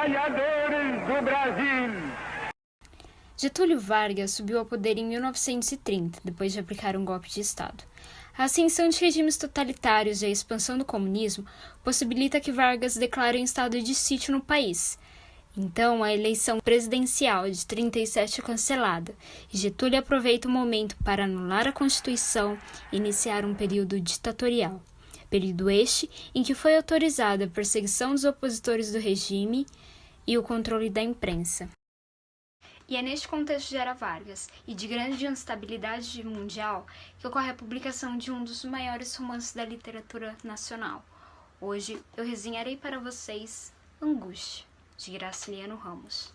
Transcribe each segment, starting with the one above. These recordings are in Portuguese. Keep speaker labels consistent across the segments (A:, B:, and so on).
A: trabalhadores do Brasil.
B: Getúlio Vargas subiu ao poder em 1930, depois de aplicar um golpe de Estado. A ascensão de regimes totalitários e a expansão do comunismo possibilita que Vargas declare um estado de sítio no país. Então, a eleição presidencial de 37 é cancelada, e Getúlio aproveita o momento para anular a Constituição e iniciar um período ditatorial. Período este em que foi autorizada a perseguição dos opositores do regime e o controle da imprensa. E é neste contexto de Era Vargas e de grande instabilidade mundial que ocorre a publicação de um dos maiores romances da literatura nacional. Hoje eu resenharei para vocês Angústia, de Graciliano Ramos.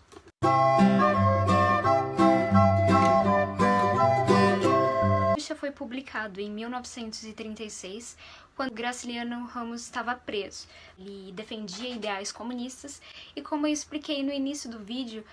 B: Angústia foi publicado em 1936, quando Graciliano Ramos estava preso. Ele defendia ideais comunistas e, como eu expliquei no início do vídeo,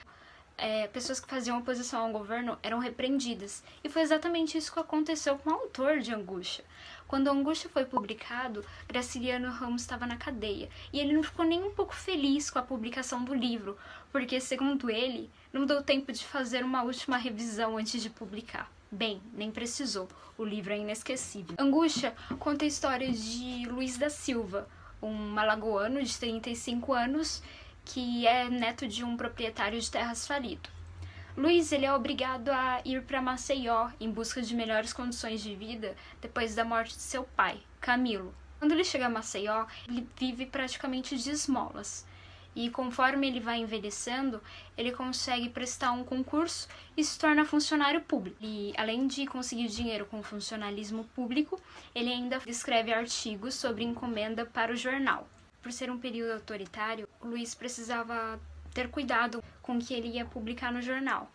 B: pessoas que faziam oposição ao governo eram repreendidas. E foi exatamente isso que aconteceu com o autor de Angústia. Quando Angústia foi publicado, Graciliano Ramos estava na cadeia. E ele não ficou nem um pouco feliz com a publicação do livro, porque, segundo ele, não deu tempo de fazer uma última revisão antes de publicar. Bem, nem precisou. O livro é inesquecível. Angústia conta a história de Luiz da Silva, um alagoano de 35 anos, que é neto de um proprietário de terras falido. Luiz ele é obrigado a ir para Maceió em busca de melhores condições de vida depois da morte de seu pai, Camilo. Quando ele chega a Maceió, ele vive praticamente de esmolas. E conforme ele vai envelhecendo, ele consegue prestar um concurso e se torna funcionário público. E além de conseguir dinheiro com funcionalismo público, ele ainda escreve artigos sobre encomenda para o jornal. Por ser um período autoritário, o Luiz precisava ter cuidado com o que ele ia publicar no jornal.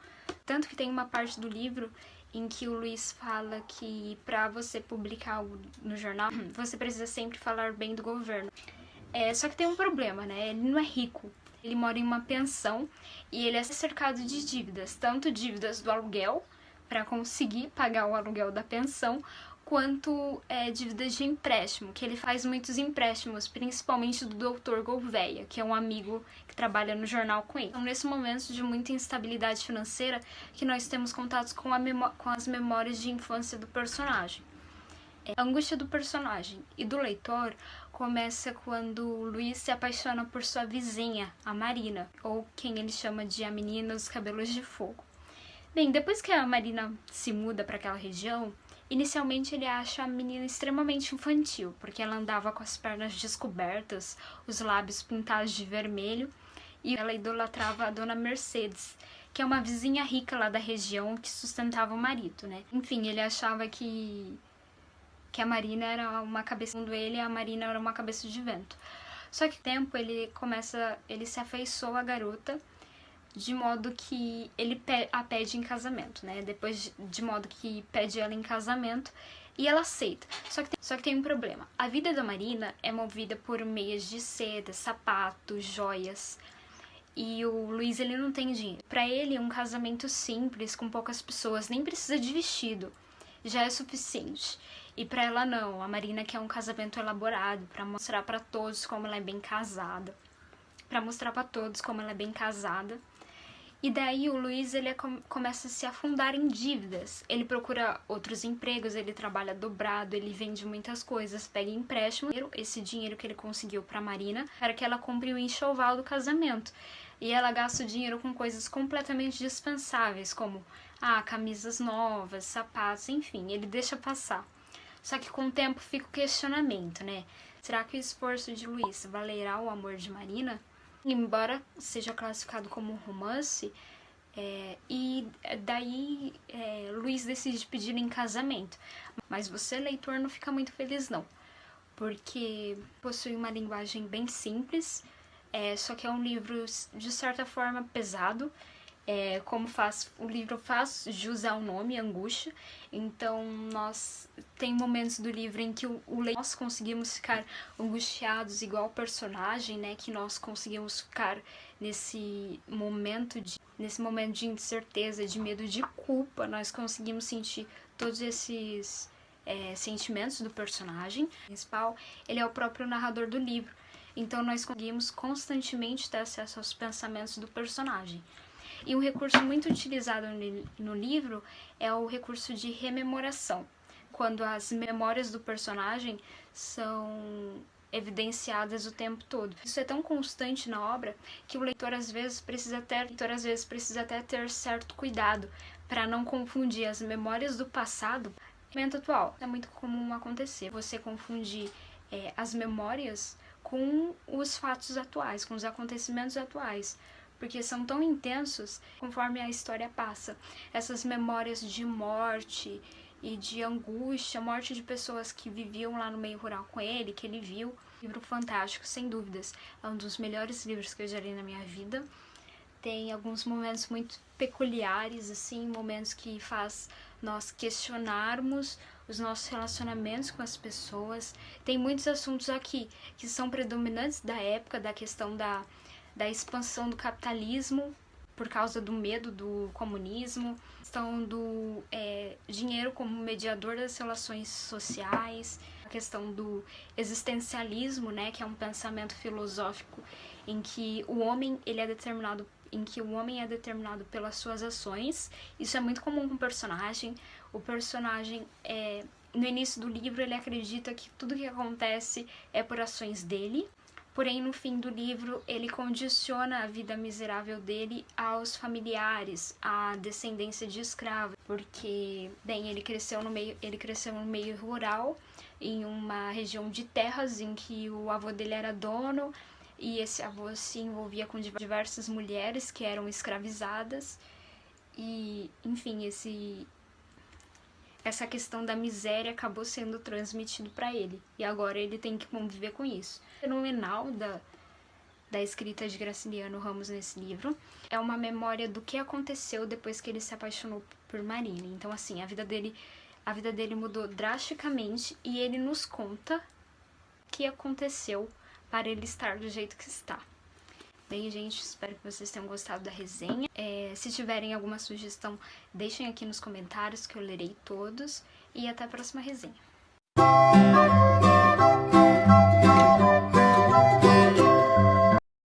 B: Tanto que tem uma parte do livro em que o Luiz fala que para você publicar algo no jornal, você precisa sempre falar bem do governo. Só que tem um problema, né? Ele não é rico. Ele mora em uma pensão e ele é cercado de dívidas, tanto dívidas do aluguel, para conseguir pagar o aluguel da pensão, quanto dívidas de empréstimo, que ele faz muitos empréstimos, principalmente do Dr. Gouveia, que é um amigo que trabalha no jornal com ele. Então, nesse momento de muita instabilidade financeira, que nós temos contatos com as memórias de infância do personagem. A angústia do personagem e do leitor começa quando Luiz se apaixona por sua vizinha, a Marina, ou quem ele chama de a menina dos cabelos de fogo. Bem, depois que a Marina se muda para aquela região, inicialmente ele acha a menina extremamente infantil, porque ela andava com as pernas descobertas, os lábios pintados de vermelho, e ela idolatrava a dona Mercedes, que é uma vizinha rica lá da região que sustentava o marido, né? Enfim, ele achava que a Marina era uma cabeça, segundo ele, a Marina era uma cabeça de vento. Só que com o tempo ele se afeiçoa à garota, de modo que ele a pede em casamento, né? Depois, de modo que pede ela em casamento e ela aceita. Só que tem um problema. A vida da Marina é movida por meias de seda, sapatos, joias. E o Luiz, ele não tem dinheiro. Pra ele, um casamento simples, com poucas pessoas, nem precisa de vestido, já é suficiente. E pra ela não. A Marina quer um casamento elaborado, pra mostrar pra todos como ela é bem casada. E daí o Luiz ele começa a se afundar em dívidas. Ele procura outros empregos, ele trabalha dobrado, ele vende muitas coisas, pega empréstimo. Esse dinheiro que ele conseguiu pra Marina para que ela compre o enxoval do casamento. E ela gasta o dinheiro com coisas completamente dispensáveis, como camisas novas, sapatos, enfim, ele deixa passar. Só que com o tempo fica o questionamento, né? Será que o esforço de Luiz valerá o amor de Marina? Embora seja classificado como um romance, Luiz decide pedir em casamento. Mas você, leitor, não fica muito feliz não, porque possui uma linguagem bem simples, só que é um livro de certa forma pesado. O livro faz jus ao nome, Angústia, então tem momentos do livro em que nós conseguimos ficar angustiados igual o personagem, né, que nós conseguimos ficar nesse momento de incerteza, de medo, de culpa, nós conseguimos sentir todos esses sentimentos do personagem principal. Ele é o próprio narrador do livro. então nós conseguimos constantemente ter acesso aos pensamentos do personagem. E um recurso muito utilizado no livro é o recurso de rememoração, quando as memórias do personagem são evidenciadas o tempo todo. Isso é tão constante na obra que o leitor às vezes precisa até ter certo cuidado para não confundir as memórias do passado com o momento atual. É muito comum acontecer você confundir as memórias com os fatos atuais, com os acontecimentos atuais, porque são tão intensos conforme a história passa. Essas memórias de morte e de angústia, morte de pessoas que viviam lá no meio rural com ele, que ele viu. Livro fantástico, sem dúvidas. É um dos melhores livros que eu já li na minha vida. Tem alguns momentos muito peculiares, assim, momentos que faz nós questionarmos os nossos relacionamentos com as pessoas. Tem muitos assuntos aqui que são predominantes da época, da questão da expansão do capitalismo por causa do medo do comunismo, questão do dinheiro como mediador das relações sociais, a questão do existencialismo, né, que é um pensamento filosófico em que o homem é determinado pelas suas ações. Isso é muito comum com o personagem. O personagem no início do livro ele acredita que tudo que acontece é por ações dele. Porém, no fim do livro, ele condiciona a vida miserável dele aos familiares, à descendência de escravos, porque, bem, ele cresceu no meio rural, em uma região de terras em que o avô dele era dono, e esse avô se envolvia com diversas mulheres que eram escravizadas, e, enfim, essa questão da miséria acabou sendo transmitido para ele, e agora ele tem que conviver com isso. O fenomenal da escrita de Graciliano Ramos nesse livro é uma memória do que aconteceu depois que ele se apaixonou por Marina. Então, assim, a vida dele mudou drasticamente e ele nos conta o que aconteceu para ele estar do jeito que está. Bem, gente, espero que vocês tenham gostado da resenha. Se tiverem alguma sugestão, deixem aqui nos comentários que eu lerei todos. E até a próxima resenha.